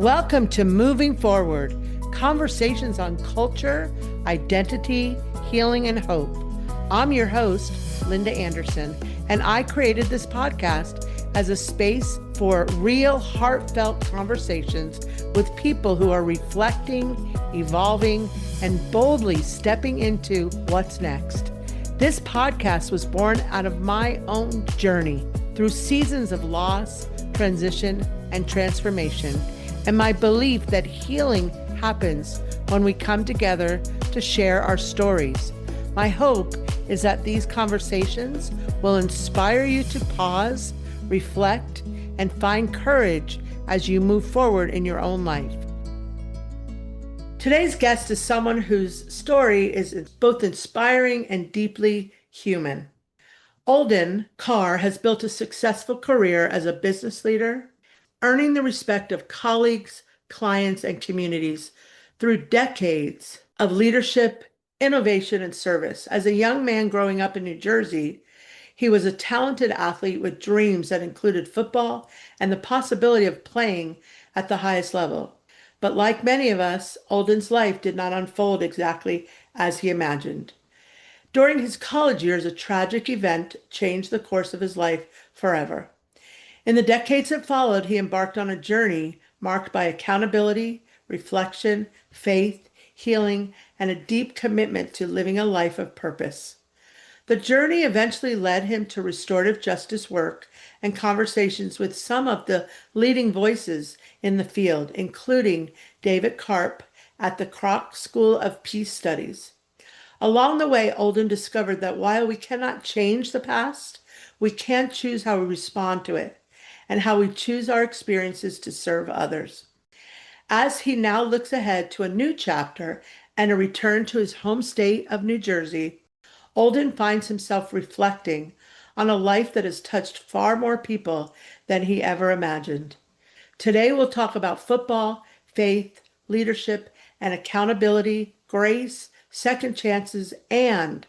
Welcome to Moving Forward, conversations on culture, identity, healing, and hope. I'm your host, Linda Anderson, and I created this podcast as a space for real, heartfelt conversations with people who are reflecting, evolving, and boldly stepping into what's next. This podcast was born out of my own journey through seasons of loss, transition, and transformation, and my belief that healing happens when we come together to share our stories. My hope is that these conversations will inspire you to pause, reflect, and find courage as you move forward in your own life. Today's guest is someone whose story is both inspiring and deeply human. Olden Carr has built a successful career as a business leader, earning the respect of colleagues, clients, and communities through decades of leadership, innovation, and service. As a young man growing up in New Jersey, he was a talented athlete with dreams that included football and the possibility of playing at the highest level. But like many of us, Olden's life did not unfold exactly as he imagined. During his college years, a tragic event changed the course of his life forever. In the decades that followed, he embarked on a journey marked by accountability, reflection, faith, healing, and a deep commitment to living a life of purpose. The journey eventually led him to restorative justice work and conversations with some of the leading voices in the field, including David Karp at the Kroc School of Peace Studies. Along the way, Olden discovered that while we cannot change the past, we can choose how we respond to it and how we choose our experiences to serve others. As he now looks ahead to a new chapter and a return to his home state of New Jersey, Olden finds himself reflecting on a life that has touched far more people than he ever imagined. Today, we'll talk about football, faith, leadership, and accountability, grace, second chances, and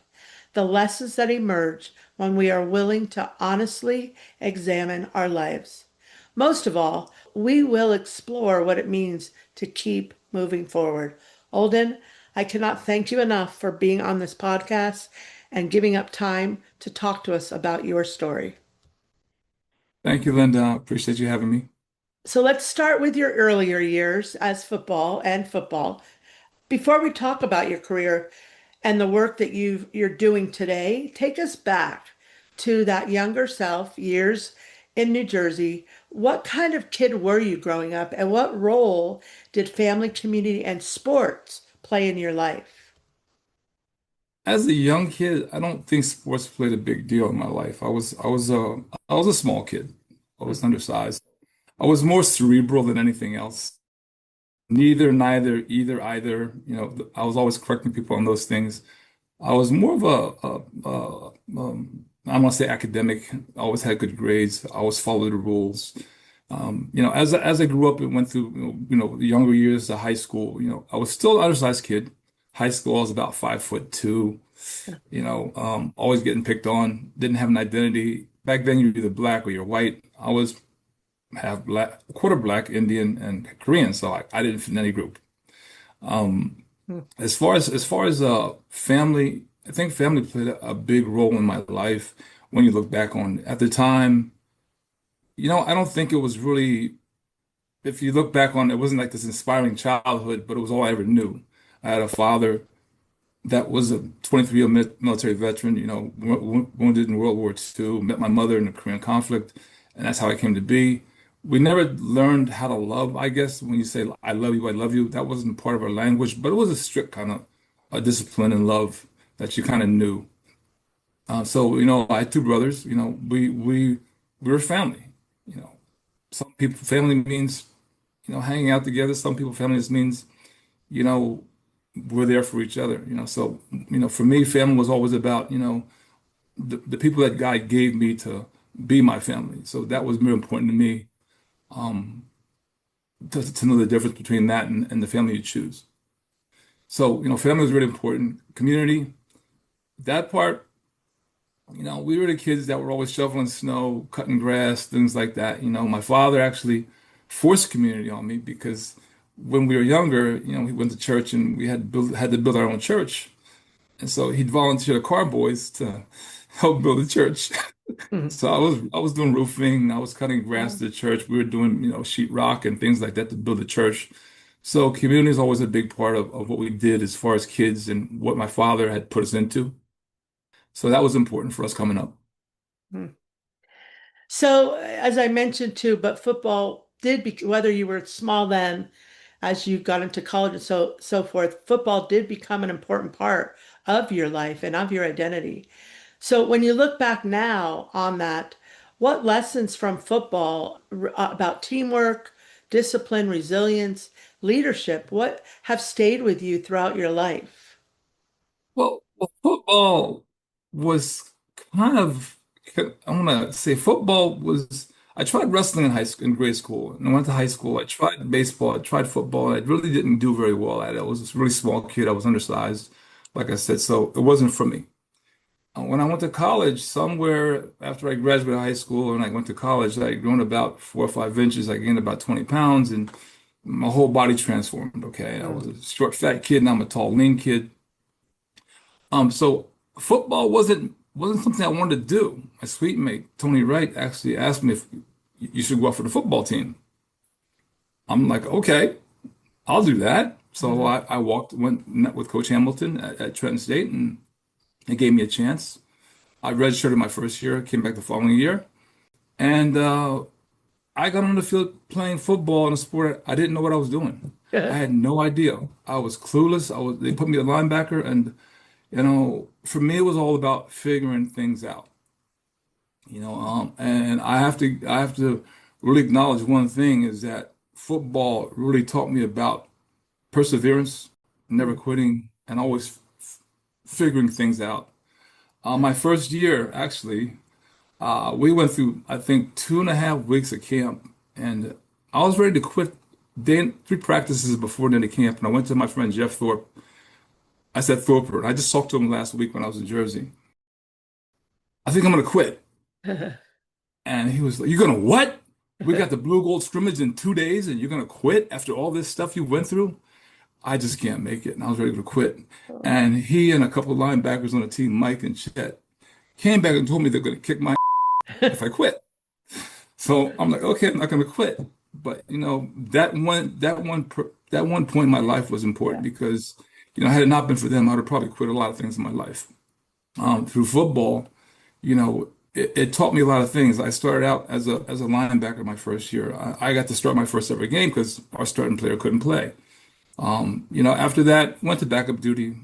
the lessons that emerge when we are willing to honestly examine our lives. Most of all, we will explore what it means to keep moving forward. Olden, I cannot thank you enough for being on this podcast and giving up time to talk to us about your story. Thank you, Linda. I appreciate you having me. So let's start with your earlier years as football. Before we talk about your career and the work that you're doing today, take us back to that younger self, years in New Jersey. What kind of kid were you growing up, and what role did family, community, and sports play in your life? As a young kid, I don't think sports played a big deal in my life. I was a small kid. I was undersized. I was more cerebral than anything else. Neither, neither, either, either. I was always correcting people on those things. I was more of I don't want to say academic. I always had good grades. I always followed the rules. As I grew up and went through, the younger years of high school, I was still an undersized kid. High school, I was about 5'2", always getting picked on, didn't have an identity. Back then, you're either black or you're white. I was half black, quarter black, Indian, and Korean, so I didn't fit in any group. Um, as far as family, I think family played a big role in my life when you look back on it. At the time, I don't think it was really, if you look back on it, it wasn't like this inspiring childhood, but it was all I ever knew. I had a father that was a 23-year military veteran, wounded in World War II, met my mother in the Korean conflict, and that's how I came to be. We never learned how to love, I guess, when you say, I love you, that wasn't part of our language, but it was a strict kind of a discipline and love that you kind of knew. I had two brothers, we were family. You know, some people, family means, hanging out together. Some people, family just means, you know, we're there for each other, So, for me, family was always about, the people that God gave me to be my family. So that was more important to me, um, to know the difference between that and the family you choose. So, family was really important. Community, that part, we were the kids that were always shoveling snow, cutting grass, things like that. My father actually forced community on me because when we were younger, we went to church and we had to build our own church. And so he'd volunteer the car boys to help build the church. Mhm. So I was doing roofing, I was cutting grass Wow. to the church. We were doing, sheetrock and things like that to build the church. So community is always a big part of what we did as far as kids and what my father had put us into. So that was important for us coming up. Mhm. So, as I mentioned too, but football did be, whether you were small then, as you got into college and so forth, football did become an important part of your life and of your identity. So, when you look back now on that, what lessons from football about teamwork, discipline, resilience, leadership, what have stayed with you throughout your life? Well, football was kind of, I want to say football was, I tried wrestling in high school, in grade school, and I went to high school. I tried baseball, I tried football, and I really didn't do very well at it. I was a really small kid, I was undersized, like I said, so it wasn't for me. When I went to college, somewhere after I graduated high school and I went to college, I had grown about 4 or 5 inches. I gained about 20 pounds and my whole body transformed. Okay. I was Mm. a short, fat kid. Now I'm a tall, lean kid. So football wasn't something I wanted to do. My sweet mate, Tony Wright, actually asked me if you should go out for the football team. I'm like, okay, I'll do that. So Mhm. I met with Coach Hamilton at Trenton State and he gave me a chance. I redshirted my first year, came back the following year. And I got on the field playing football in a sport I didn't know what I was doing. I had no idea. I was clueless. They put me at linebacker, and for me it was all about figuring things out. And I have to really acknowledge one thing is that football really taught me about perseverance, never Mm. quitting, and always figuring things out. My first year, actually. We went through, I think, 2.5 weeks of camp, and I was ready to quit. Then 3 practices before the end of camp, and I went to my friend Jeff Thorpe. I said, Thorpe, and I just talked to him last week when I was in Jersey. I think I'm gonna quit. And he was like, "You're gonna what? We got the blue gold scrimmage in 2 days, and you're gonna quit after all this stuff you went through?" I just can't make it, and I was ready to quit. And he and a couple of linebackers on the team, Mike and Chet, came back and told me they're gonna kick my if I quit. So I'm like, okay, I'm not going to quit. But that one point in my life was important Yeah. because had it not been for them, I would have probably quit a lot of things in my life. Through football, it taught me a lot of things. I started out as a linebacker my first year. I got to start my first ever game because our starting player couldn't play. After that, went to backup duty,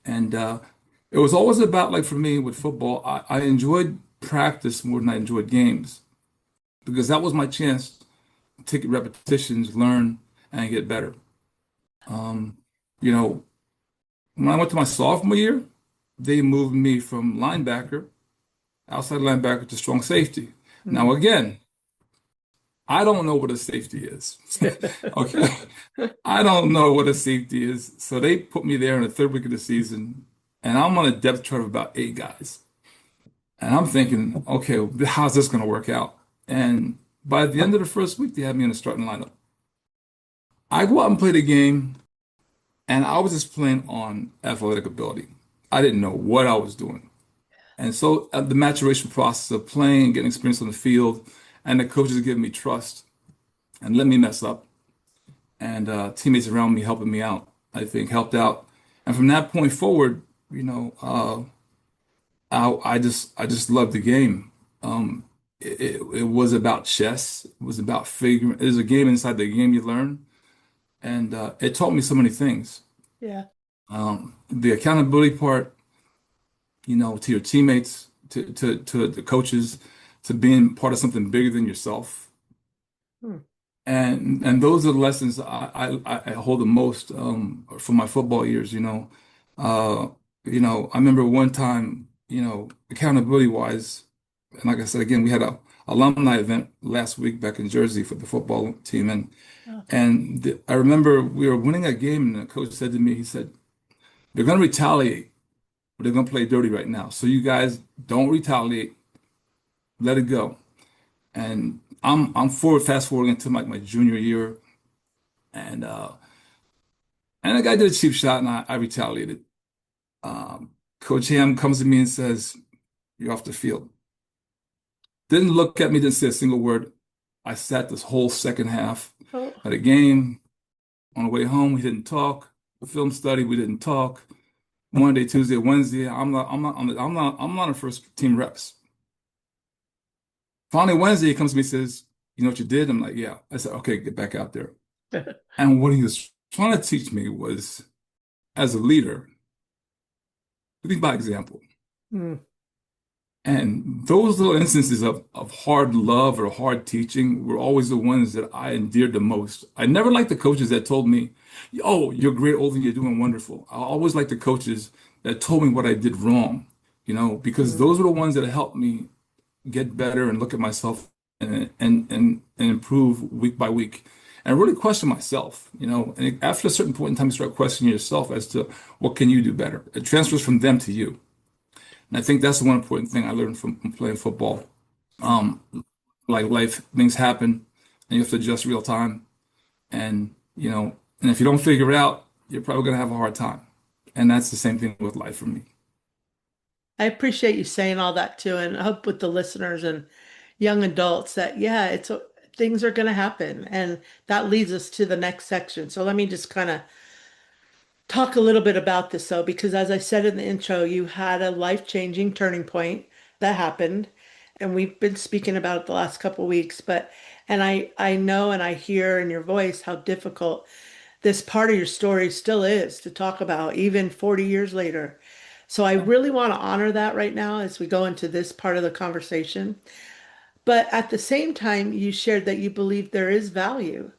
and it was always about like for me with football, I enjoyed practice more than I enjoyed games because that was my chance take repetitions, learn, and get better. Um, you know, when I went to my sophomore year, they moved me from linebacker, outside linebacker to strong safety. Now, Mm. again, I don't know what a safety is. Okay. I don't know what a safety is. So they put me there in the third week of the season, and I'm on a depth chart of about 8 guys. And I'm thinking, okay, how's this going to work out? And by the end of the first week, they had me in the starting lineup. I go out and play the game. And I was just playing on athletic ability. I didn't know what I was doing. And so the maturation process of playing, getting experience on the field, and the coaches giving me trust and let me mess up, and teammates around me helping me out, I think helped out. And from that point forward, I just loved the game. It was about chess. It was about figuring. There's a game inside the game you learn, and it taught me so many things. Yeah. The accountability part, to your teammates, to the coaches, to being part of something bigger than yourself. Mm. And those are the lessons I hold the most from my football years, Uh, I remember one time, accountability wise, and like I said again, we had a alumni event last week back in Jersey for the football team, and Oh. I remember we were winning a game, and the coach said to me, he said, "They're going to retaliate, but they're going to play dirty right now. So you guys don't retaliate, let it go." And I'm fast forwarding into my junior year, and the guy did a cheap shot, and I retaliated. Coach Ham comes to me and says, "You're off the field." Didn't look at me, didn't say a single word. I sat this whole second half Oh, of the game. On the way home, we didn't talk. The film study, we didn't talk. Monday, Tuesday, Wednesday, I'm not on first team reps. Finally, Wednesday, he comes to me and says, "You know what you did?" I'm like, "Yeah." I said, "Okay, get back out there." And what he was trying to teach me was, as a leader, lead by example. mm, And those little instances of hard love or hard teaching were always the ones that I endeared the most. I never liked the coaches that told me, "Oh, you're great, Olden, you're doing wonderful." I always liked the coaches that told me what I did wrong, because mm. those were the ones that helped me get better and look at myself and improve week by week and really question myself, And after a certain point in time, you start questioning yourself as to what can you do better. It transfers from them to you. And I think that's the one important thing I learned from playing football. Um, like life, things happen and you have to adjust real time. And if you don't figure it out, you're probably going to have a hard time. And that's the same thing with life for me. I appreciate you saying all that too, and I hope with the listeners and young adults that yeah, things are going to happen, and that leads us to the next section. So let me just kind of talk a little bit about this though, because as I said in the intro, you had a life-changing turning point that happened, and we've been speaking about it the last couple weeks, but and I know and I hear in your voice how difficult this part of your story still is to talk about even 40 years later. So I really want to honor that right now as we go into this part of the conversation. But at the same time, you shared that you believe there is value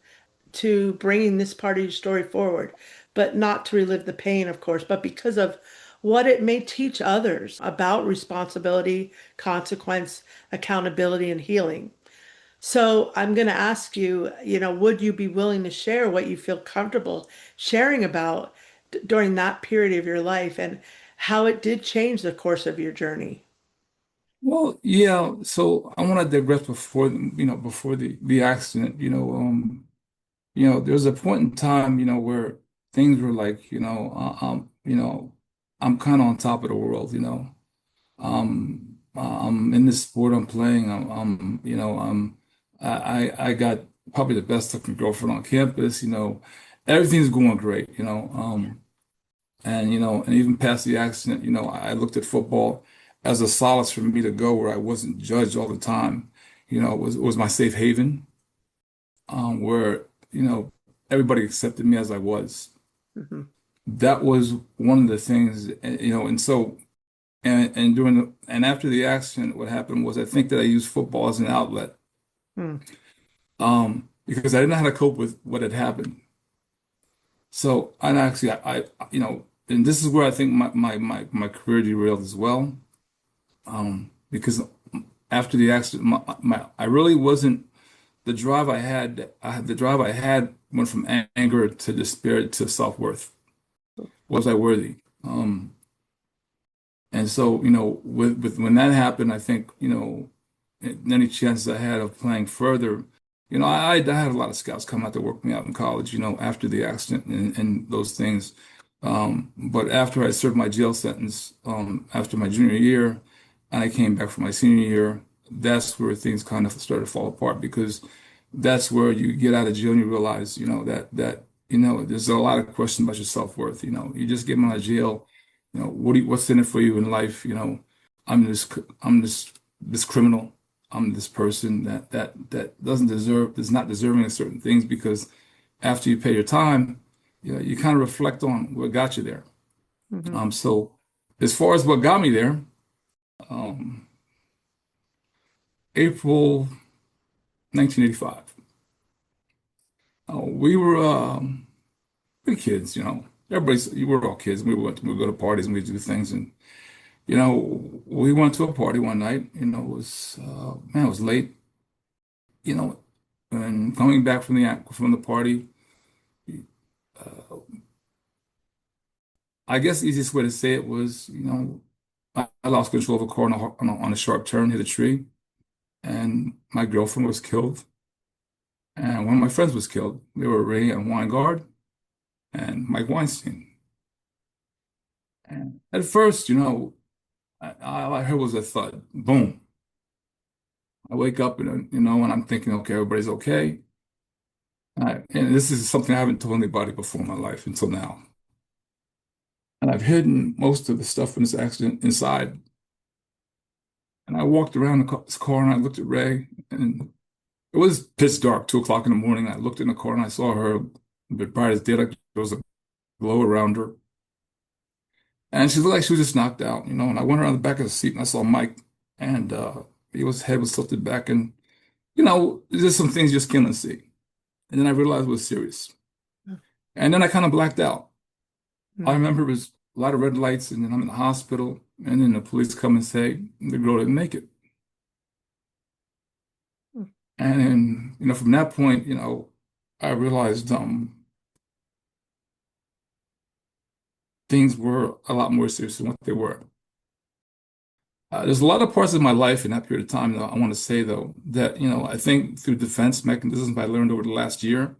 to bringing this part of your story forward, but not to relive the pain, of course, but because of what it may teach others about responsibility, consequence, accountability, and healing. So I'm going to ask you, would you be willing to share what you feel comfortable sharing about during that period of your life and how it did change the course of your journey? Well, yeah. So I want to digress before the accident. There was a point in time, where things were like, I'm kind of on top of the world. I'm in this sport I'm playing. I got probably the best looking girlfriend on campus. Everything's going great. And even past the accident, I looked at football as a solace for me to go where I wasn't judged all the time. It was my safe haven, where everybody accepted me as I was. Mhm. That was one of the things, and so. And after the accident, what happened was I think that I used football as an outlet, Hmm. because I didn't know how to cope with what had happened. So, and actually, and this is where I think my career derailed as well. Because after the accident, I really wasn't the drive I had. The drive I had went from anger to despair to self-worth. Was I worthy? And so, with when that happened, I think, any chances I had of playing further, I had a lot of scouts come out to work me out in college, after the accident and those things. But after I served my jail sentence, after my junior year, and I came back for my senior year, that's where things kind of started to fall apart because that's where you get out of jail and you realize, there's a lot of questions about your self-worth. You just get out of jail, what's in it for you in life? I'm this criminal. I'm this person that is not deserving of certain things because after you pay your time, you kind of reflect on what got you there. Hmm. So as far as what got me there, um, April 1985, we were kids, you were all kids. We go to parties and we do things. And, we went to a party one night, it was, man, it was late, you know, and coming back from the party, I guess the easiest way to say it was, I lost control of a car on a sharp turn, hit a tree. and my girlfriend was killed, and one of my friends was killed. They were Ray and Weingard and Mike Weinstein. And at first, all I heard was a thud, boom. I wake up and I'm thinking, okay, everybody's okay. And this is something I haven't told anybody before in my life until now. And I've hidden most of the stuff from this accident inside. And I walked around this car and I looked at Ray, and it was pitch dark, 2 o'clock in the morning. I looked in the car and I saw her a bit bright as daylight. There was a glow around her. And she looked like she was just knocked out. And I went around the back of the seat and I saw Mike, and his head was tilted back. And, there's some things you just can't unsee. And then I realized it was serious. And then I kind of blacked out. I Mm. remember it was a lot of red lights, and then I'm in the hospital, and then the police come and say the girl didn't make it. Mm. And then, from that point, I realized things were a lot more serious than what they were. There's a lot of parts of my life in that period of time, though, I want to say, though, that, I think through defense mechanisms I learned over the last year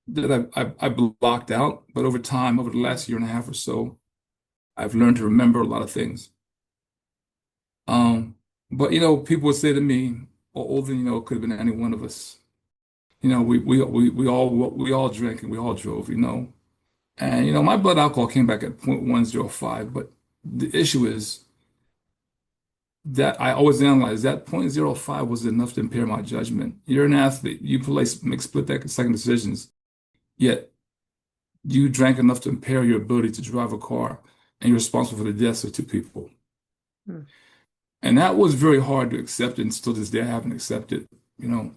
that I blocked out. But over time, over the last year and a half or so, I've learned to remember a lot of things. Um, but people would say to me, "Well, Olden, it could have been any one of us. We all drank and we all drove. And my blood alcohol came back at 0.105, but the issue is that I always analyze that 0.05 was enough to impair my judgment. You're an athlete, make split-second decisions, yet you drank enough to impair your ability to drive a car, and you're responsible for the deaths of two people. Mm. And that was very hard to accept, and still to this day I haven't accepted. Mm.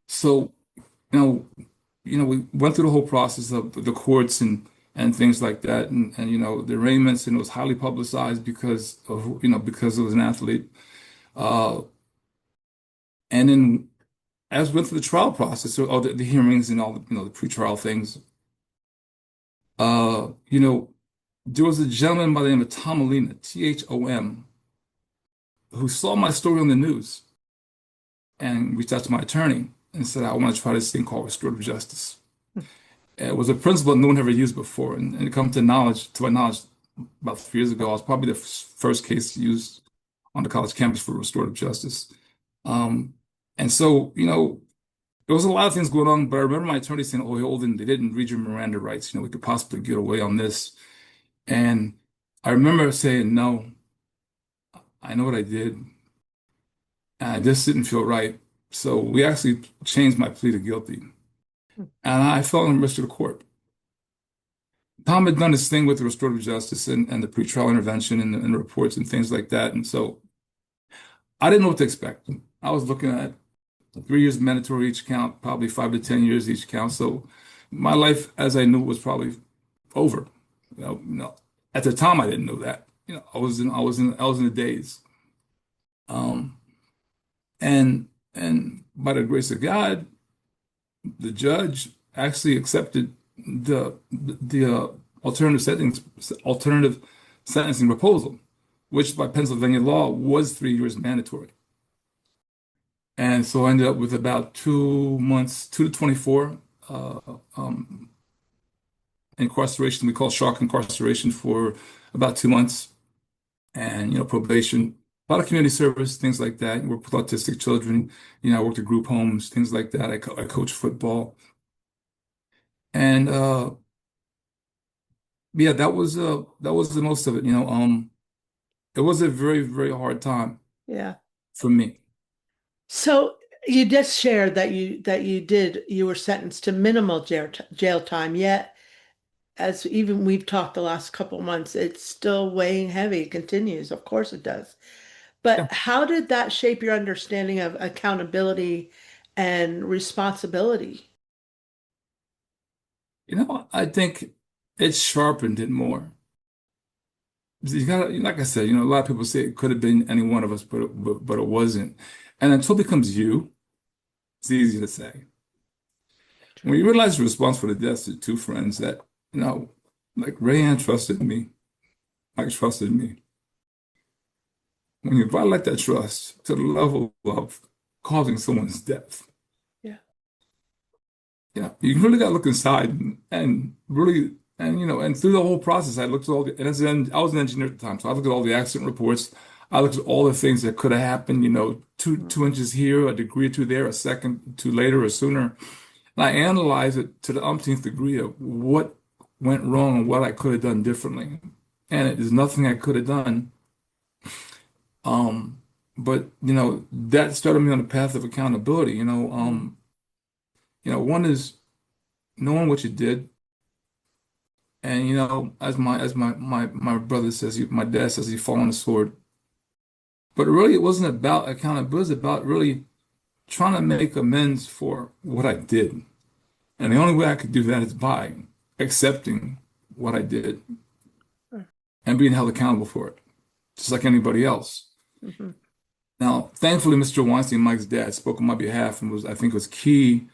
So, you know, we went through the whole process of the courts and things like that, and the arraignments, and it was highly publicized because it was an athlete. Uh, and then as we went through the trial process, so all the hearings and all the pretrial things, uh, you know, there was a gentleman by the name of Tom Molina, Thom, who saw my story on the news and reached out to my attorney and said, I want to try this thing called restorative justice. It was a principle no one ever used before. And it come to my knowledge, about 3 years ago, I was probably the first case used on the college campus for restorative justice. Um, and so, there was a lot of things going on, but I remember my attorney saying, "Oh, Holden, they didn't read your Miranda rights. We could possibly get away on this." And I remember saying, "No, I know what I did. And I just didn't feel right." So we actually changed my plea to guilty. And I felt in the rest of the court. Tom had done his thing with the restorative justice and the pretrial intervention and the reports and things like that. And so I didn't know what to expect. I was looking at 3 years mandatory each count, probably 5 to 10 years each count. So my life, as I knew, was probably over. At the time, I didn't know that. I was in a daze. Um, and by the grace of God, the judge actually accepted the alternative sentencing proposal, which by Pennsylvania law was 3 years mandatory. And so I ended up with about 2 months, 2 to 24 uh, um, incarceration. We call shock incarceration for about 2 months, and probation, a lot of community service, things like that. I work with autistic children. I worked at group homes, things like that. I coach football, and yeah, that was the most of it. It was a very, very hard time Yeah. for me. So you just shared that you were sentenced to minimal jail time, yet as even we've talked the last couple of months, it's still weighing heavy. It continues. Of course it does. But Yeah, how did that shape your understanding of accountability and responsibility? I think it sharpened it more. You got like I said, a lot of people say it could have been any one of us, but it wasn't. And until it becomes you, it's easy to say. When True. you realize you're responsible for the deaths of two friends that, like Rayanne trusted me, Mike trusted me. when you violate that trust to the level of causing someone's death, Yeah. you really got to look inside and really, and and through the whole process, I looked at all the, and I was an engineer at the time, so I looked at all the accident reports. I looked at all the things that could have happened, two Mm. inches here, a degree or two there, a second, two later or sooner. And I analyzed it to the umpteenth degree of what went wrong and what I could have done differently. And there's nothing I could have done. Um, but that started me on the path of accountability. Mm. One is knowing what you did. And as my brother says, my dad says, you fall on the sword. But really, it wasn't about accountability. It was about really trying to make amends for what I did. And the only way I could do that is by accepting what I did and being held accountable for it, just like anybody else. Mm-hmm. Now, thankfully, Mr. Weinstein, Mike's dad, spoke on my behalf and I think, was key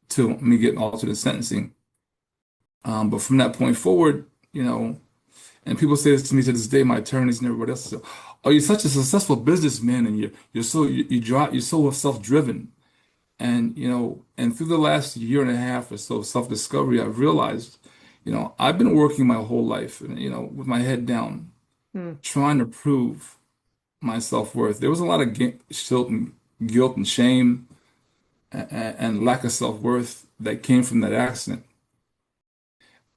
to me getting alternate sentencing. But from that point forward, and people say this to me to this day, my attorneys and everybody else say, "Oh, you're such a successful businessman, and you're so self-driven." And through the last year and a half or so of self-discovery, I've realized, I've been working my whole life, and with my head down, Mm. trying to prove my self-worth. There was a lot of guilt and shame and lack of self-worth that came from that accident.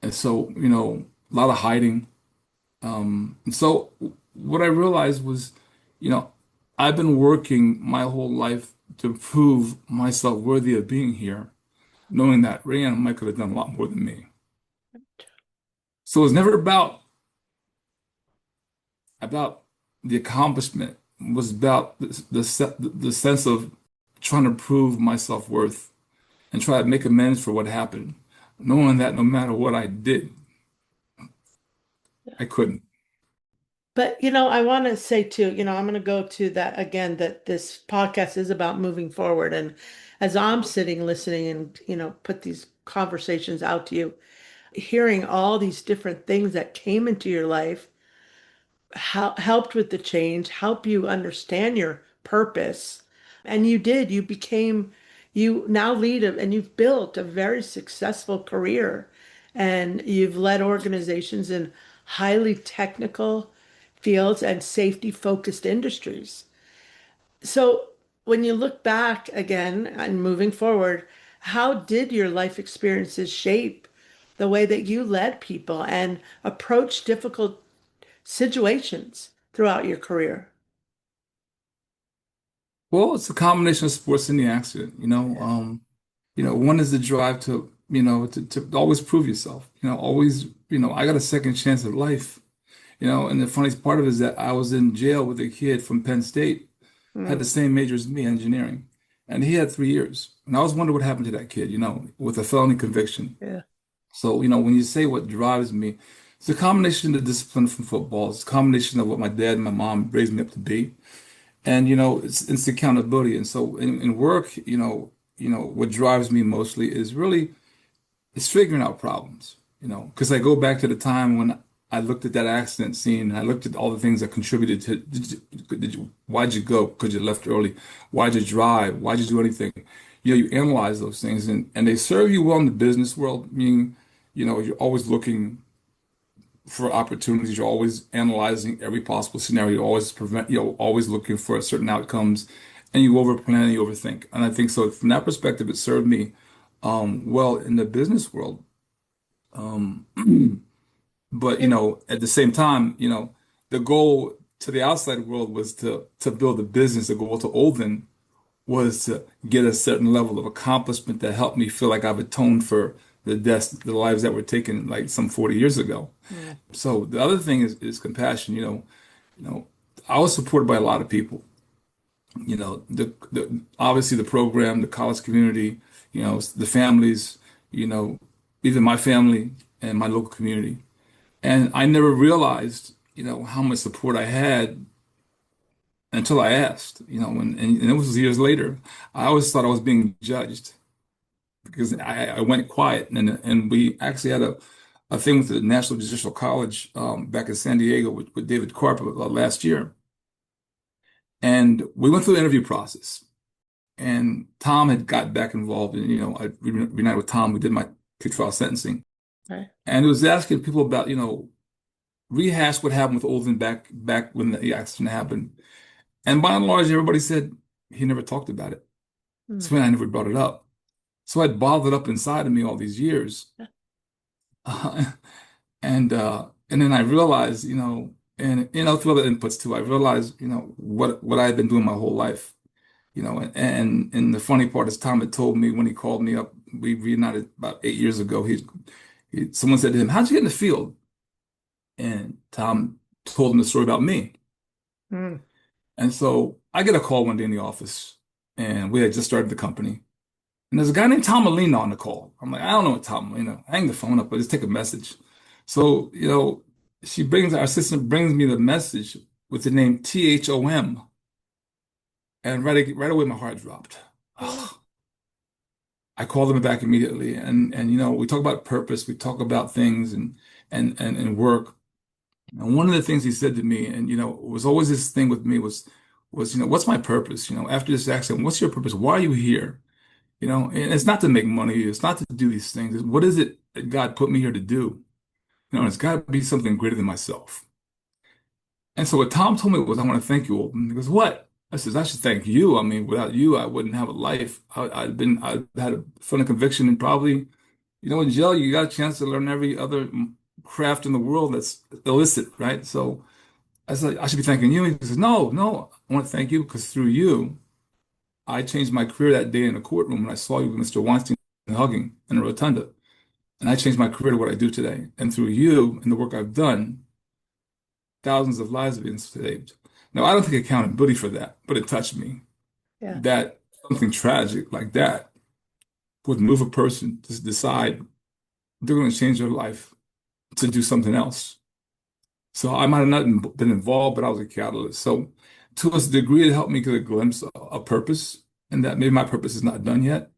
And so, a lot of hiding. And so what I realized was, you know, I've been working my whole life to prove myself worthy of being here, knowing that Rayanne might could have done a lot more than me. So it's never about the accomplishment. It was about the sense of trying to prove my self-worth and try to make amends for what happened, knowing that no matter what I did, I couldn't. But I want to say too, I'm going to go to that again, that this podcast is about moving forward. And as I'm sitting listening and, put these conversations out to you, hearing all these different things that came into your life, helped with the change, help you understand your purpose. And you became, you now lead and you've built a very successful career, and you've led organizations in highly technical fields and safety focused industries. So when you look back again and moving forward, how did your life experiences shape the way that you led people and approached difficult situations throughout your career? Well, it's a combination of sports and the accident, Yeah. one is the drive to always prove yourself, always, I got a second chance at life, and the funniest part of it is that I was in jail with a kid from Penn State, had the Mm, same major as me, engineering, and he had 3 years. And I was wondering what happened to that kid, with a felony conviction. yeah. So, when you say what drives me, it's a combination of the discipline from football. It's a combination of what my dad and my mom raised me up to be. And it's accountability. And so in work, what drives me mostly is really it's figuring out problems, because I go back to the time when I looked at that accident scene and I looked at all the things that contributed to why'd you go? Because you left early. Why'd you drive? Why'd you do anything? You analyze those things and they serve you well in the business world, meaning, you're always looking for opportunities. You're always analyzing every possible scenario. Always looking for certain outcomes, and you overplan and you overthink. And I think so from that perspective, it served me well in the business world. Um, but Yeah. at the same time, the goal to the outside world was to build a business. The goal to Olden was to get a certain level of accomplishment that helped me feel like I've atoned for the lives that were taken like some 40 years ago. Mm, So the other thing is compassion. You know, I was supported by a lot of people. The obviously the program, the college community, the families, you know, even my family and my local community. And I never realized, how much support I had until I asked, and it was years later. I always thought I was being judged because mm, I went quiet, and we actually had a thing with the National Judicial College back in San Diego with David Carper last year. And we went through the interview process. And Tom had got back involved, and I reunited with Tom, who did my pretrial sentencing, Okay. and it was asking people about, rehash what happened with Olden back when the accident happened. And by and large, everybody said he never talked about it. Mm. So I never brought it up. So I'd bottled it up inside of me all these years. And then I realized, and through other inputs too, I realized, what I had been doing my whole life. And the funny part is Tom had told me when he called me up, we reunited about 8 years ago. Someone said to him, "How'd you get in the field?" And Tom told him the story about me. Mm. And so I get a call one day in the office, and we had just started the company. And there's a guy named Tom Molina on the call. I'm like, I don't know what Tom Molina. Hang the phone up, but just take a message. So, our assistant brings me the message with the name THOM. And right away, my heart dropped. Yeah. I called him back immediately, and we talk about purpose, we talk about things and work. And one of the things he said to me, and was always this thing with me was what's my purpose? After this accident, what's your purpose? Why are you here? And it's not to make money, it's not to do these things. What is it that God put me here to do? It's got to be something greater than myself. And so what Tom told me was, I want to thank you, Alton. He goes, what? I says, I should thank you. I mean, without you, I wouldn't have a life. I'd had a film of conviction and probably, in jail, you got a chance to learn every other craft in the world that's illicit, right? So I said, I should be thanking you. He says, no, no, I want to thank you because through you, I changed my career that day in a courtroom when I saw you with Mr. Weinstein hugging in a rotunda. And I changed my career to what I do today. And through you and the work I've done, thousands of lives have been saved. Now, I don't take accountability for that, but it touched me Yeah. that something tragic like that would move a person to decide they're going to change their life to do something else. So I might have not been involved, but I was a catalyst. So to a degree, it helped me get a glimpse of purpose and that maybe my purpose is not done yet.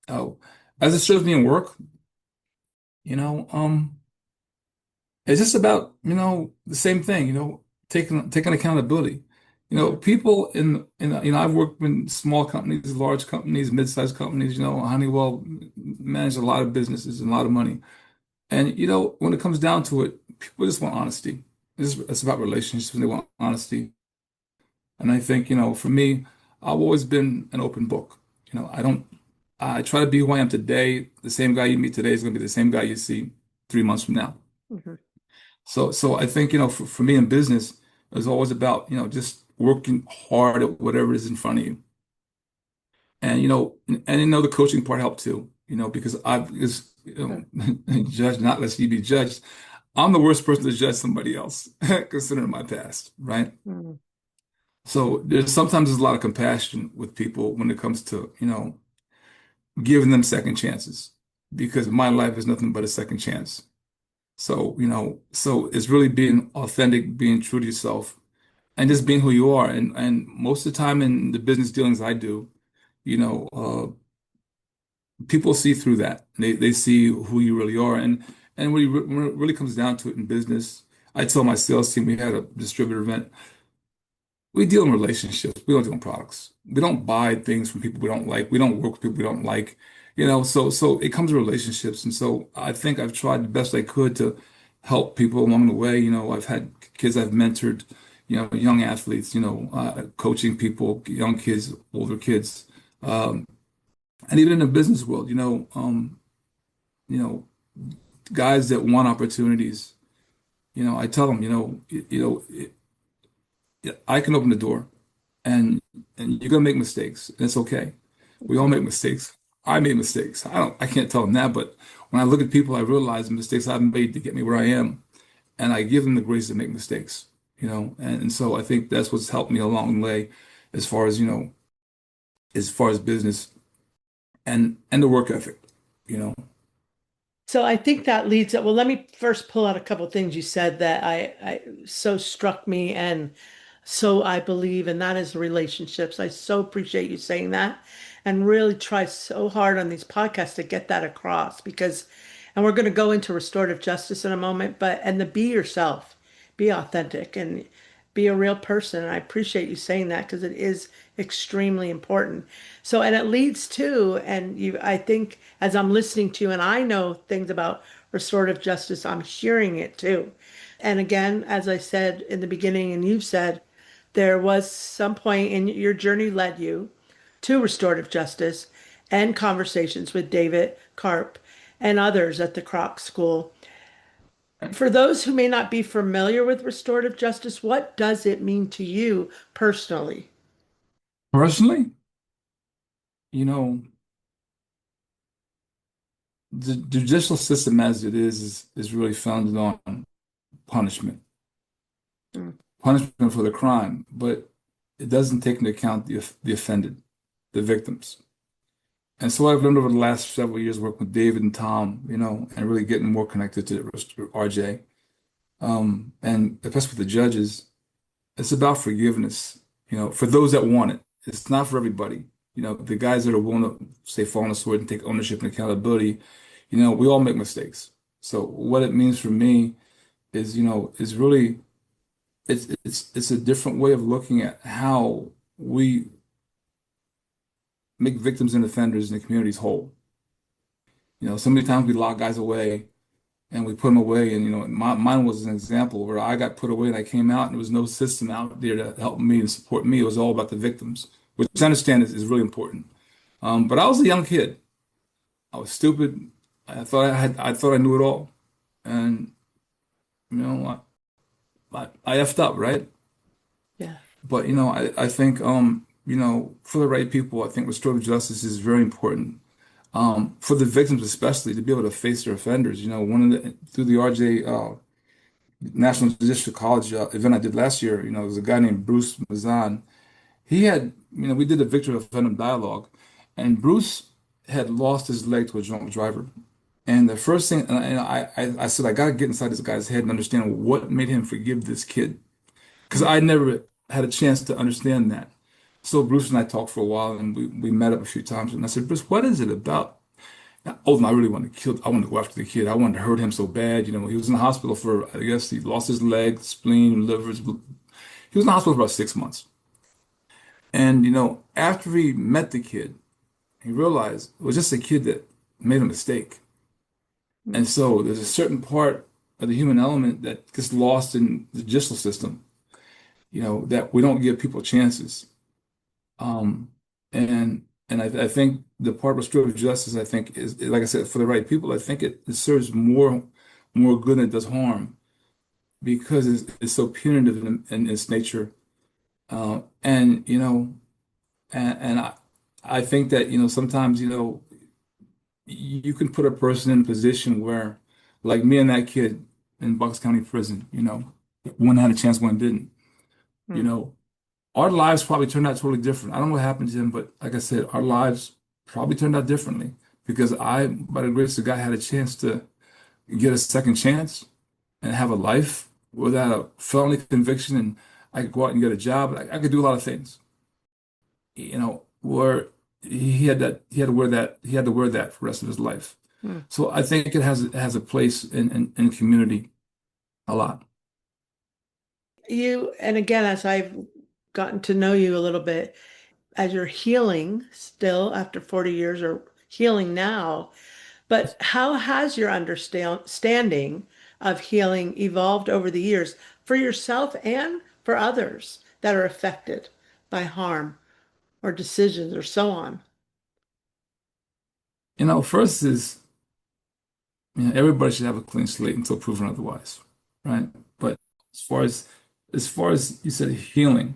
Oh, as it serves me in work, you know, um, it's just about, the same thing, taking accountability. Mhm. People I've worked in small companies, large companies, mid-sized companies, Honeywell managed a lot of businesses and a lot of money. And when it comes down to it, people just want honesty. It's about relationships and they want honesty. And I think, for me, I've always been an open book. I try to be who I am today. The same guy you meet today is going to be the same guy you see 3 months from now. Mhm. So I think, for me in business, it's always about, just working hard at whatever is in front of you. And, the coaching part helped too, because Okay. judge not lest ye be judged. I'm the worst person to judge somebody else, considering my past, right? Mm. So there's a lot of compassion with people when it comes to, giving them second chances, because my life is nothing but a second chance. So it's really being authentic, being true to yourself, and just being who you are. And most of the time in the business dealings I do, you know, uh, people see through that. They see who you really are. And when it really comes down to it in business, I tell my sales team we had a distributor event. We deal in relationships. We don't deal in products. We don't buy things from people we don't like. We don't work with people we don't like. So it comes to relationships. And so I think I've tried the best I could to help people along the way. I've had kids I've mentored, young athletes, coaching people, young kids, older kids. And even in the business world, you know, guys that want opportunities, I tell them, I can open the door. And you're gonna make mistakes. And it's okay. We all make mistakes. I made mistakes. I can't tell them that, but when I look at people, I realize the mistakes I've made to get me where I am, and I give them the grace to make mistakes, and so I think that's what's helped me along the way as far as, as far as business and the work ethic, you know. So I think that leads up. Well, let me first pull out a couple things you said that I so struck me and so I believe, and that is relationships. I so appreciate you saying that and really try so hard on these podcasts to get that across because, and we're going to go into restorative justice in a moment, but and the be yourself, be authentic. And be a real person. And I appreciate you saying that because it is extremely important. So, and it leads to, and you, I think as I'm listening to you and I know things about restorative justice, I'm hearing it too. And again, as I said in the beginning, and you've said, there was some point in your journey led you to restorative justice and conversations with David Karp and others at the Kroc School. For those who may not be familiar with restorative justice, what does it mean to you personally? Personally, you know, the judicial system as it is really founded on punishment, Mm, punishment for the crime, but it doesn't take into account the offended, the victims. And so I've learned over the last several years working with David and Tom, and really getting more connected to RJ, and especially with the judges. It's about forgiveness, for those that want it. It's not for everybody. The guys that are willing to say fall on the sword and take ownership and accountability, we all make mistakes. So what it means for me is really it's a different way of looking at how we make victims and offenders in the communities whole. So many times we lock guys away and we put them away. And mine was an example where I got put away and I came out and there was no system out there to help me and support me. It was all about the victims, which I understand is really important. But I was a young kid. I was stupid. I thought I knew it all, and I effed up, right? yeah. But I think for the right people, I think restorative justice is very important. For the victims especially to be able to face their offenders. One of the through the RJ National Judicial College event I did last year, there was a guy named Bruce Mazan. He had, we did a victim offender dialogue, and Bruce had lost his leg to a drunk driver. And the first thing, and I said, I got to get inside this guy's head and understand what made him forgive this kid. Because Mm, I never had a chance to understand that. So Bruce and I talked for a while and we met up a few times. And I said, Bruce, what is it about? Olden, I really wanted to kill, I wanted to go after the kid. I wanted to hurt him so bad. He was in the hospital for, I guess he lost his leg, spleen, liver. He was in the hospital for about 6 months. And, after he met the kid, he realized it was just a kid that made a mistake. mm, And so there's a certain part of the human element that gets lost in the judicial system, that we don't give people chances. Um, and I think the part of restorative justice, I think, is like I said, for the right people, I think it serves more good than it does harm because it's so punitive in its nature. And I think that sometimes you can put a person in a position where, like me and that kid in Bucks County Prison, one had a chance, one didn't. You mm. know, our lives probably turned out totally different. I don't know what happened to him, but like I said, our lives probably turned out differently because by the grace of God, had a chance to get a second chance and have a life without a felony conviction, and I could go out and get a job. I could do a lot of things, where he had to wear that for the rest of his life. Mm. So I think it has a place in community a lot. You, and again, as I've gotten to know you a little bit, as you're healing still after 40 years or healing now, but how has your understanding of healing evolved over the years for yourself and for others that are affected by harm or decisions or so on? First is, everybody should have a clean slate until proven otherwise, right? But as far as as far as you said healing,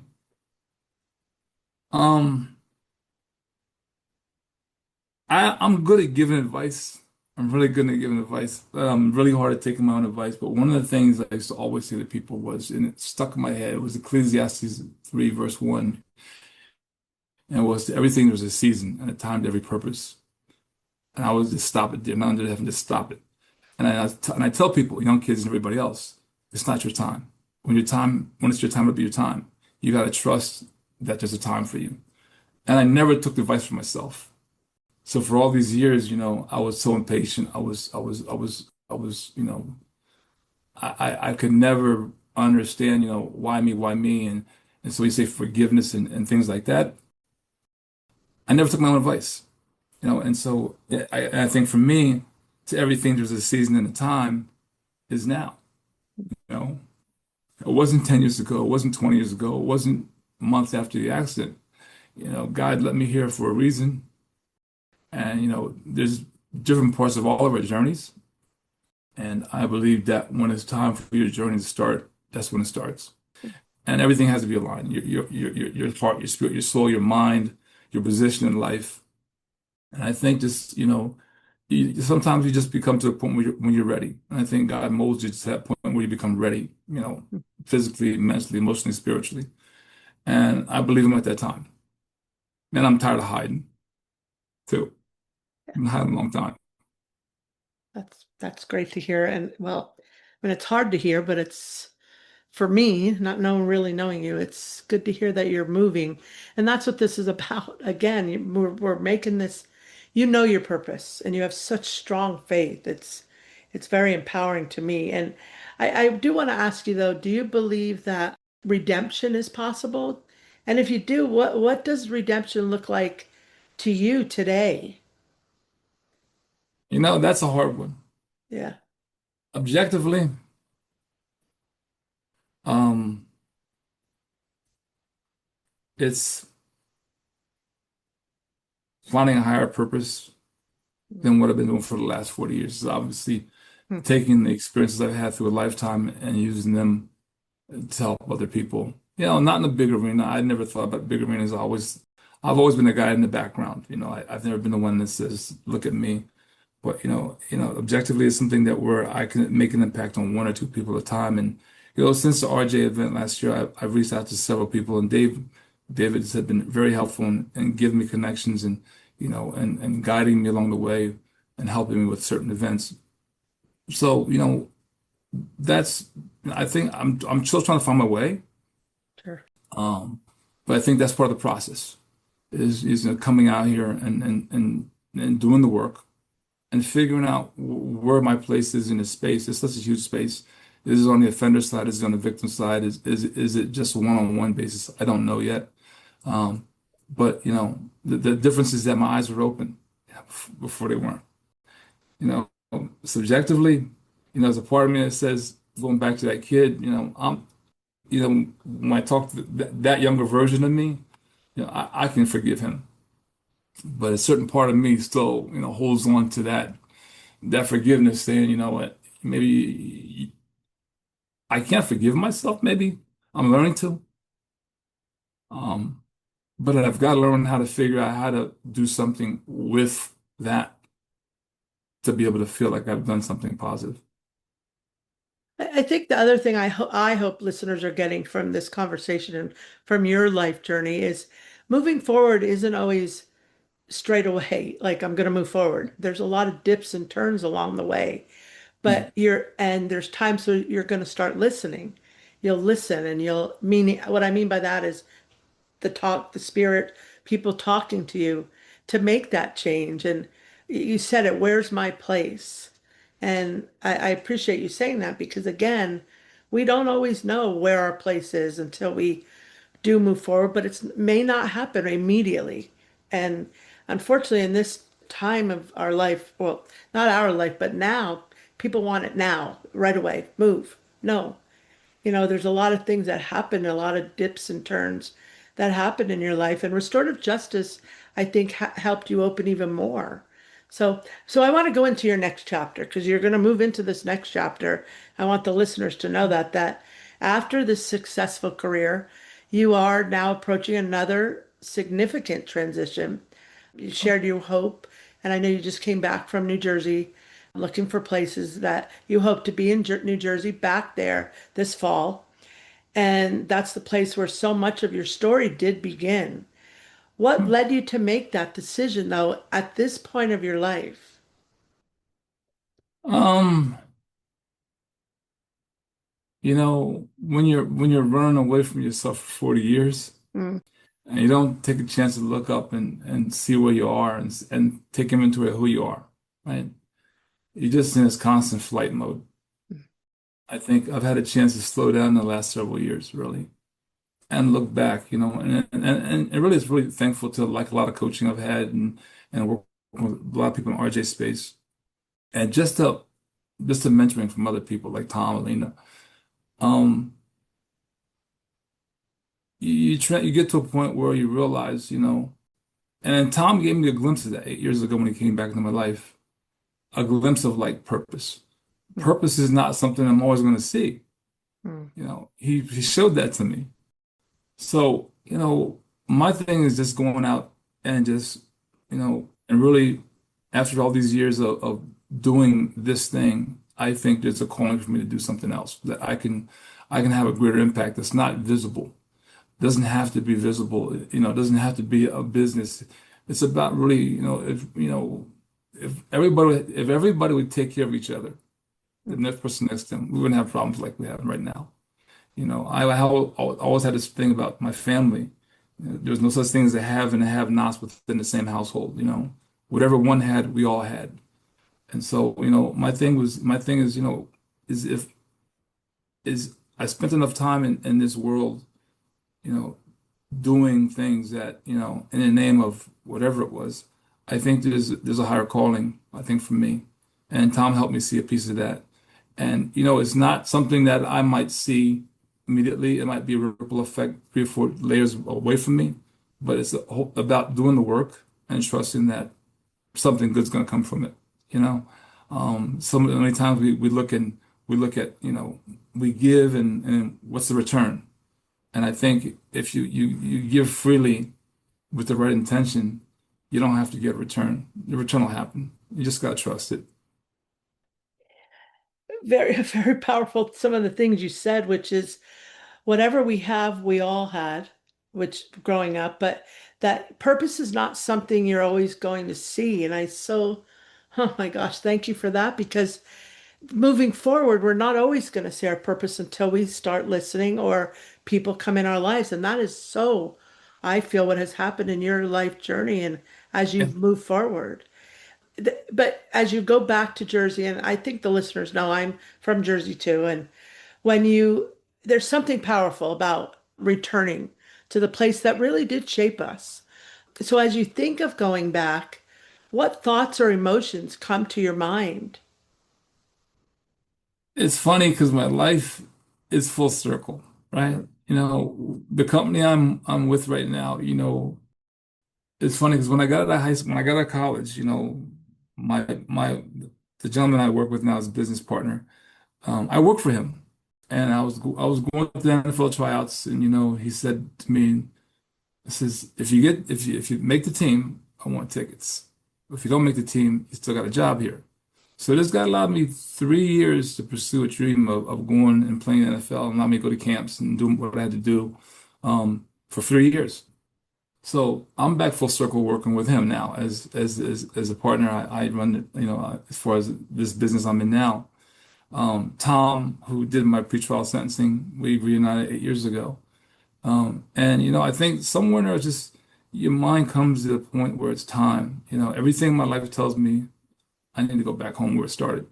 um, I'm good at giving advice. I'm really good at giving advice. I'm really hard at taking my own advice. But one of the things I used to always say to people was, and it stuck in my head, was Ecclesiastes 3, verse 1. And it was to everything there's a season and a time to every purpose. And I would just stop it there, not under heaven, just stop it. And I tell people, young kids and everybody else, it's not your time. When it's your time, it'll be your time. You got to trust that there's a time for you. And I never took advice from myself. So for all these years, I was so impatient. I was, I was, I was, I was, I could never understand, why me, and so we say forgiveness and things like that. I never took my own advice, and so I think for me, to everything, there's a season and a time is now, you know. It wasn't 10 years ago, it wasn't 20 years ago, it wasn't months after the accident. God let me here for a reason. And, there's different parts of all of our journeys. And I believe that when it's time for your journey to start, that's when it starts. And everything has to be aligned. Your heart, your spirit, your soul, your mind, your position in life. And I think just, sometimes you just become to a point when you're ready. And I think God molds you to that point where you become ready, physically, mentally, emotionally, spiritually. And I believe I'm at that time. And I'm tired of hiding too. I've been hiding a long time. That's great to hear. And well, I mean, it's hard to hear, but it's for me, not knowing really knowing you, it's good to hear that you're moving. And that's what this is about. Again, we're making this, you know your purpose and you have such strong faith. It's very empowering to me. And I do want to ask you though, do you believe that redemption is possible? And if you do, what does redemption look like to you today? That's a hard one. Yeah. Objectively, um, it's finding a higher purpose than what I've been doing for the last 40 years. Is obviously Hmm. taking the experiences I've had through a lifetime and using them to help other people. Not in the big arena. I never thought about big arenas. I've always been the guy in the background. I've never been the one that says, "Look at me." But objectively, it's something that where I can make an impact on one or two people at a time. And since the RJ event last year, I've reached out to several people, and David has been very helpful and giving me connections and and guiding me along the way and helping me with certain events. So that's I think I'm still trying to find my way. Sure. Um, but I think that's part of the process is coming out here and doing the work and figuring out where my place is in the space. It's such a huge space. Is it on the offender side? Is it on the victim side? Is it just a one-on-one basis? I don't know yet. Um, but the difference is that my eyes were open before they weren't. Subjectively, there's a part of me that says, going back to that kid, when I talk to that younger version of me, I can forgive him. But a certain part of me still, holds on to that forgiveness, saying, you know what, maybe I can't forgive myself. Maybe I'm learning to. Um, but I've got to learn how to figure out how to do something with that to be able to feel like I've done something positive. I think the other thing I hope listeners are getting from this conversation and from your life journey is moving forward isn't always straight away, like I'm going to move forward. There's a lot of dips and turns along the way, Mm. but and there's times where you're going to start listening. You'll listen and what I mean by that is the spirit, people talking to you to make that change. And you said it, where's my place? And I appreciate you saying that because again, we don't always know where our place is until we do move forward, but it may not happen immediately. And unfortunately, in this time of our life, well, not our life, but now, people want it now, right away, move. No, there's a lot of things that happen, a lot of dips and turns that happen in your life, and restorative justice, I think, helped you open even more. So I want to go into your next chapter because you're going to move into this next chapter. I want the listeners to know that after this successful career, you are now approaching another significant transition. You shared your hope, and I know you just came back from New Jersey looking for places that you hope to be in New Jersey back there this fall. And that's the place where so much of your story did begin. What led you to make that decision, though, at this point of your life? Um, when you're running away from yourself for 40 years Mm, and you don't take a chance to look up and see where you are and take inventory of who you are, right? You're just in this constant flight mode. I think I've had a chance to slow down in the last several years, really, and look back, and it really is really thankful to like a lot of coaching I've had and work with a lot of people in RJ space, and just to mentoring from other people like Tom, Alina. Um, you get to a point where you realize, and then Tom gave me a glimpse of that 8 years ago when he came back into my life, a glimpse of like purpose. Mm, Purpose is not something I'm always going to see. mm, He showed that to me. So, my thing is just going out and just, and really after all these years of doing this thing, I think there's a calling for me to do something else that I can have a greater impact that's not visible. Doesn't have to be visible, it doesn't have to be a business. It's about really, if everybody would take care of each other, the mm, next person next to them, we wouldn't have problems like we have right now. I always had this thing about my family. There's no such thing as a have and a have-nots within the same household. Whatever one had, we all had. And so, my thing is, is if is I spent enough time in this world, you know, doing things that, in the name of whatever it was. I think there's a higher calling, I think, for me. And Tom helped me see a piece of that. And it's not something that I might see immediately. It might be a ripple effect 3 or 4 layers away from me, but it's about doing the work and trusting that something good's going to come from it. You know, so many times we look at we give and what's the return? And I think if you give freely with the right intention, you don't have to get a return. The return will happen. You just got to trust it. very, very powerful. Some of the things you said, which is whatever we have, we all had, which growing up, but that purpose is not something you're always going to see. And oh my gosh, thank you for that because moving forward, we're not always going to see our purpose until we start listening or people come in our lives. And that is I feel what has happened in your life journey and as Yeah. you've moved forward. But as you go back to Jersey, and I think the listeners know I'm from Jersey too, and when there's something powerful about returning to the place that really did shape us. So as you think of going back, what thoughts or emotions come to your mind? It's funny because my life is full circle, right? The company I'm with right now, it's funny because when I got out of high school, when I got out of college, my the gentleman I work with now is a business partner. I worked for him, and I was going to the NFL tryouts, and he said to me, "He says if you make the team, I want tickets. If you don't make the team, you still got a job here." So this guy allowed me 3 years to pursue a dream of going and playing NFL, and allowed me to go to camps and do what I had to do for 3 years. So I'm back full circle working with him now as a partner. I run as far as this business I'm in now. Tom, who did my pretrial sentencing, we reunited 8 years ago. And I think somewhere there's just your mind comes to the point where it's time. Everything in my life tells me I need to go back home where it started.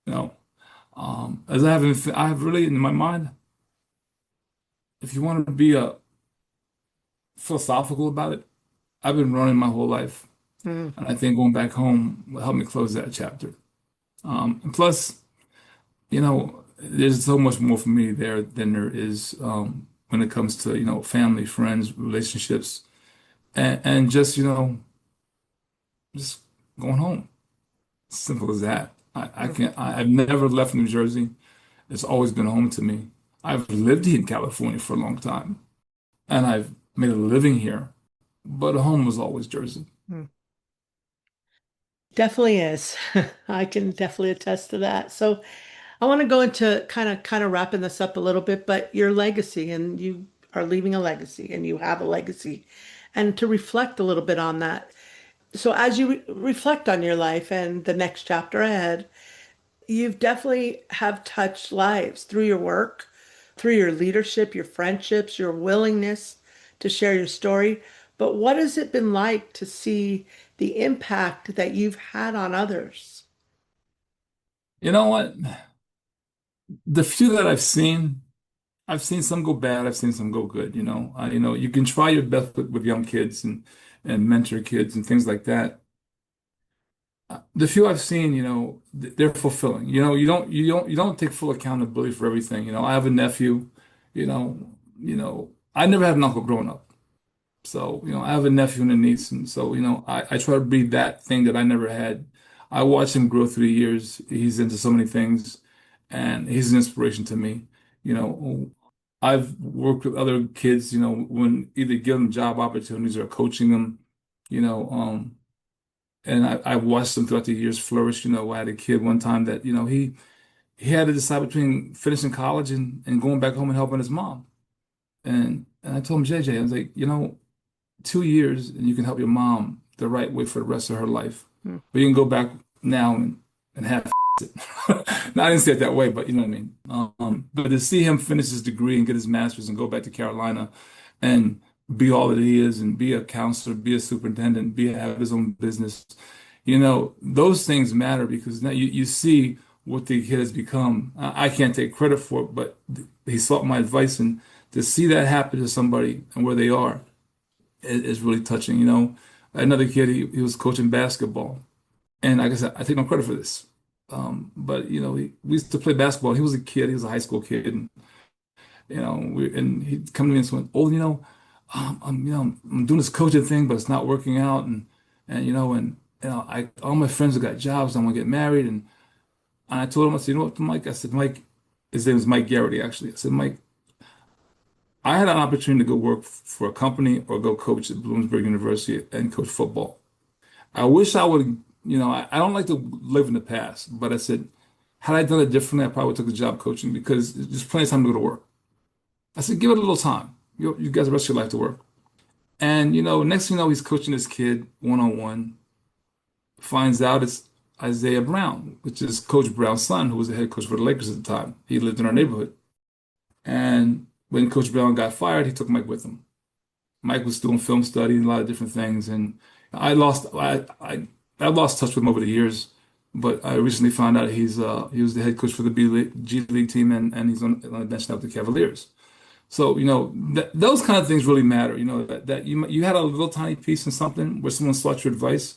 You know, as I have really in my mind, if you want to be philosophical about it, I've been running my whole life, Mm, and I think going back home will help me close that chapter. And plus, there's so much more for me there than there is when it comes to family, friends, relationships, and just going home. Simple as that. I mm, can't. I've never left New Jersey. It's always been home to me. I've lived here in California for a long time, and I've made a living here, but home was always Jersey. mm. Definitely is. I can definitely attest to that. So I want to go into kind of wrapping this up a little bit, but your legacy and you are leaving a legacy and you have a legacy and to reflect a little bit on that. So as you reflect on your life and the next chapter ahead, you've definitely have touched lives through your work, through your leadership, your friendships, your willingness to share your story. But what has it been like to see the impact that you've had on others? You know what? The few that I've seen some go bad. I've seen some go good. You can try your best with young kids and mentor kids and things like that. The few I've seen, they're fulfilling. You don't take full accountability for everything. I have a nephew. You know, I never had an uncle growing up. So, I have a nephew and a niece, and so, I try to breed that thing that I never had. I watch him grow through the years. He's into so many things, and he's an inspiration to me. You know, I've worked with other kids, when either give them job opportunities or coaching them, you know, and I watched them throughout the years flourish. I had a kid one time that, he had to decide between finishing college and going back home and helping his mom. And I told him, JJ, I was like, 2 years and you can help your mom the right way for the rest of her life. Hmm. But you can go back now and have it. Now, I didn't say it that way, but you know what I mean. But to see him finish his degree and get his master's and go back to Carolina and be all that he is and be a counselor, be a superintendent, have his own business, those things matter because now you see what the kid has become. I can't take credit for it, but he sought my advice, and to see that happen to somebody and where they are is really touching. Another kid, he was coaching basketball, and like I said, I take no credit for this. But we used to play basketball. He was a kid, he was a high school kid, and and he'd come to me and say, "Oh, I'm doing this coaching thing, but it's not working out." And I all my friends have got jobs. I want to get married, and I told him, I said, "You know what, Mike?" I said, "Mike," his name was Mike Garrity, actually. I said, "Mike, I had an opportunity to go work for a company or go coach at Bloomsburg University and coach football. I wish I would, I don't like to live in the past, but I said, had I done it differently, I probably took the job coaching because there's plenty of time to go to work. I said, give it a little time. You guys the rest of your life to work." And, next thing you know, he's coaching this kid one-on-one, finds out it's Isaiah Brown, which is Coach Brown's son, who was the head coach for the Lakers at the time. He lived in our Hmm. neighborhood. And when Coach Brown got fired, he took Mike with him. Mike was doing film study and a lot of different things, and I lost touch with him over the years. But I recently found out he was the head coach for the G League team, and he's on the bench now with the Cavaliers. So th those kind of things really matter. That you had a little tiny piece in something where someone sought your advice,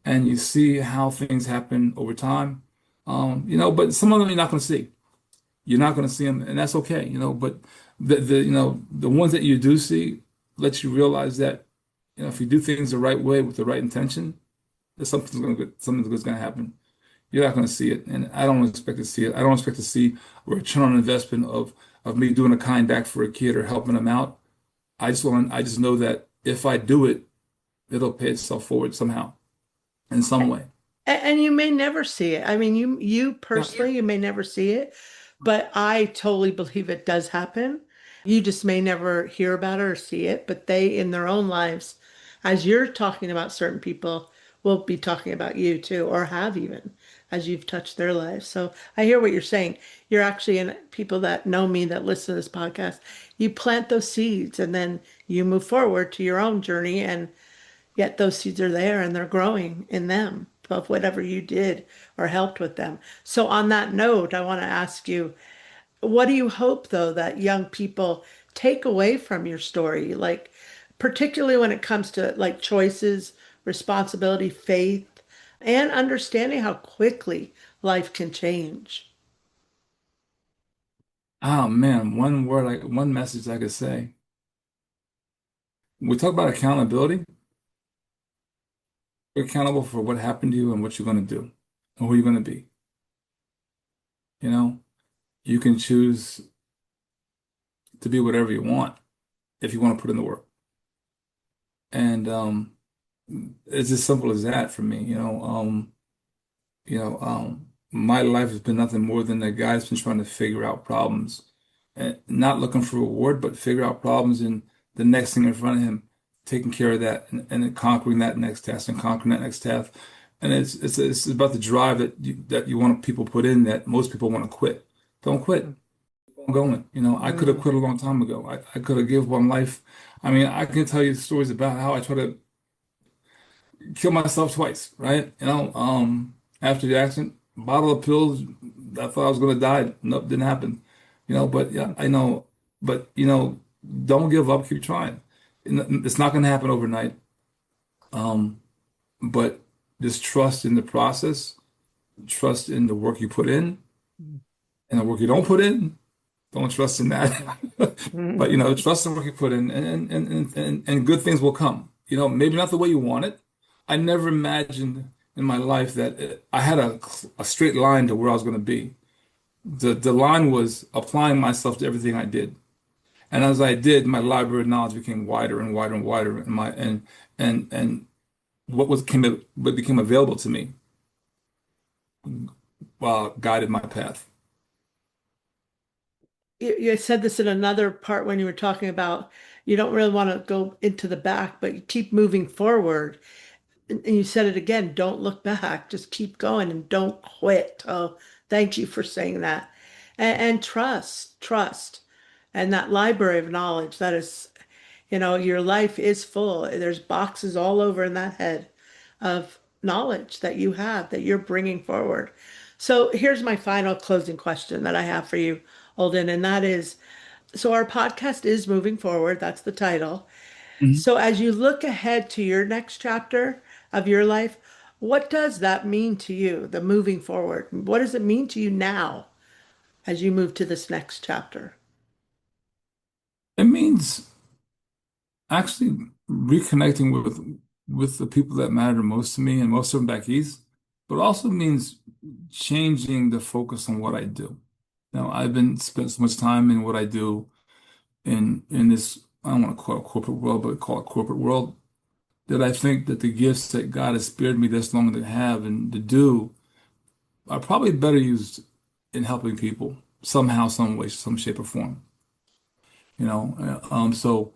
and you see how things happen over time. But some of them you're not going to see. You're not going to see them, and that's okay. But the ones that you do see let you realize that if you do things the right way with the right intention, that something good's going to happen. You're not going to see it, and I don't expect to see it. I don't expect to see a return on investment of me doing a kind act for a kid or helping them out. I just know that if I do it, it'll pay itself forward somehow in some way. And you may never see it. I mean, you Yeah. personally, you may never see it, but I totally believe it does happen. You just may never hear about it or see it, but they in their own lives, as you're talking about certain people, will be talking about you too, or have even, as you've touched their lives. So I hear what you're saying. You're actually in people that know me that listen to this podcast. You plant those seeds and then you move forward to your own journey, and yet those seeds are there and they're growing in them of whatever you did or helped with them. So on that note, I want to ask you, what do you hope though that young people take away from your story? Like particularly when it comes to like choices, responsibility, faith, and understanding how quickly life can change. Oh man, one message I could say. We talk about accountability. You're accountable for what happened to you and what you're going to do and who you're going to be. You know, you can choose to be whatever you want if you want to put in the work. And it's as simple as that for me. My life has been nothing more than a guy that's been trying to figure out problems, and not looking for reward, but figure out problems and the next thing in front of him, taking care of that and then conquering that next task and conquering that next task. And it's about the drive that you want people put in that most people want to quit. Don't quit. Keep on going. I could have Mm. quit a long time ago. I could have given up on life. I mean, I can tell you stories about how I try to kill myself twice, right? After the accident, bottle of pills, I thought I was going to die. Nope, didn't happen. But yeah, I know. But don't give up. Keep trying. It's not going to happen overnight. Um, but just trust in the process. Trust in the work you put in, and the work you don't put in. Don't trust in that. But trust in the work you put in, and good things will come. Maybe not the way you want it. I never imagined in my life that I had a straight line to where I was going to be. The line was applying myself to everything I did. And as I did, my library of knowledge became wider and wider and wider, and what became available to me guided my path. You said this in another part when you were talking about you don't really want to go into the back, but you keep moving forward. And you said it again, don't look back, just keep going and don't quit. Oh, thank you for saying that. And trust. And that library of knowledge that is, your life is full. There's boxes all over in that head of knowledge that you have that you're bringing forward. So here's my final closing question that I have for you, Olden, and that is, so our podcast is moving forward. That's the title. Mhm. So as you look ahead to your next chapter of your life, what does that mean to you, the moving forward? What does it mean to you now as you move to this next chapter? It means actually reconnecting with the people that matter most to me, and most of them back east, but also means changing the focus on what I do. Now, I've been spent so much time in what I do in this, I don't want to call it corporate world, but call it corporate world, that I think that the gifts that God has spared me this long to have and to do are probably better used in helping people somehow, some way, some shape or form. So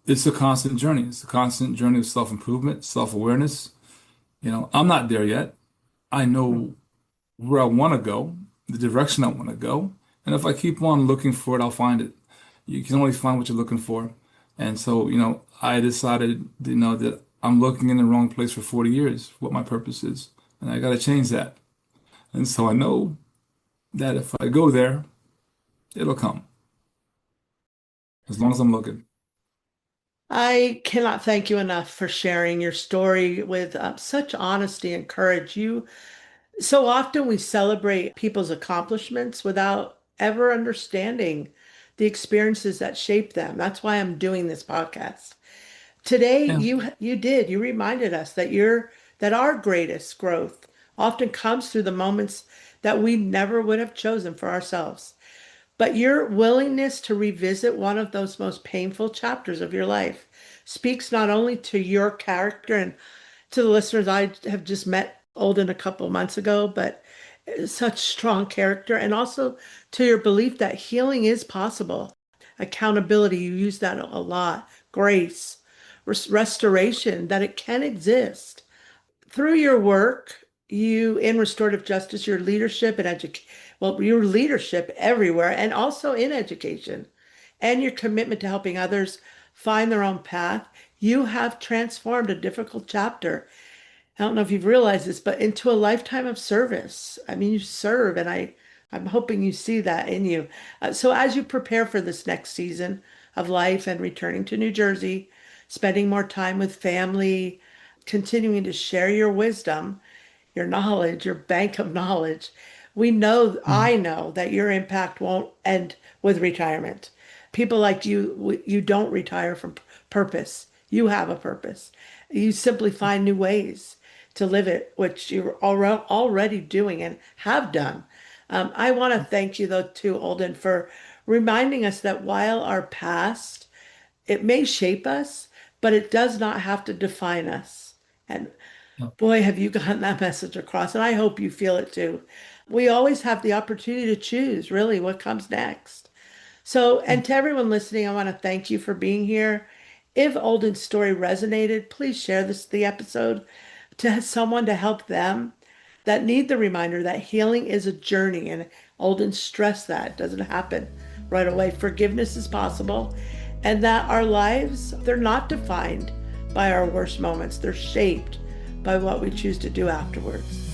it's a constant journey. It's a constant journey of self-improvement, self-awareness. I'm not there yet. I know where I want to go, the direction I want to go. And if I keep on looking for it, I'll find it. You can only find what you're looking for. And so, I decided, that I'm looking in the wrong place for 40 years, what my purpose is. And I got to change that. And so I know that if I go there, it'll come as long as I'm looking. I cannot thank you enough for sharing your story with such honesty and courage. So often we celebrate people's accomplishments without ever understanding the experiences that shape them. That's why I'm doing this podcast. Today Yeah. you reminded us that our greatest growth often comes through the moments that we never would have chosen for ourselves. But your willingness to revisit one of those most painful chapters of your life speaks not only to your character and to the listeners. I have just met Olden a couple of months ago, but such strong character, and also to your belief that healing is possible. Accountability, you use that a lot. Grace, restoration, that it can exist. Through your work, you in restorative justice, your leadership and education, well, your leadership everywhere and also in education, and your commitment to helping others find their own path, you have transformed a difficult chapter. I don't know if you've realized this, but into a lifetime of service. I mean, you serve, and I'm hoping you see that in you. So as you prepare for this next season of life and returning to New Jersey, spending more time with family, continuing to share your wisdom, your knowledge, your bank of knowledge. Mhm. I know that your impact won't end with retirement. People like you don't retire from purpose. You have a purpose. You simply find new ways to live it, which you're already doing and have done. I want to thank you, though, too, Olden, for reminding us that while our past, it may shape us, but it does not have to define us. And Yeah. boy, have you gotten that message across, and I hope you feel it too. We always have the opportunity to choose, really, what comes next. So, and to everyone listening, I want to thank you for being here. If Olden's story resonated, please share the episode to someone to help them that need the reminder that healing is a journey. And Olden stressed that it doesn't happen right away. Forgiveness is possible, and that our lives, they're not defined by our worst moments. They're shaped by what we choose to do afterwards.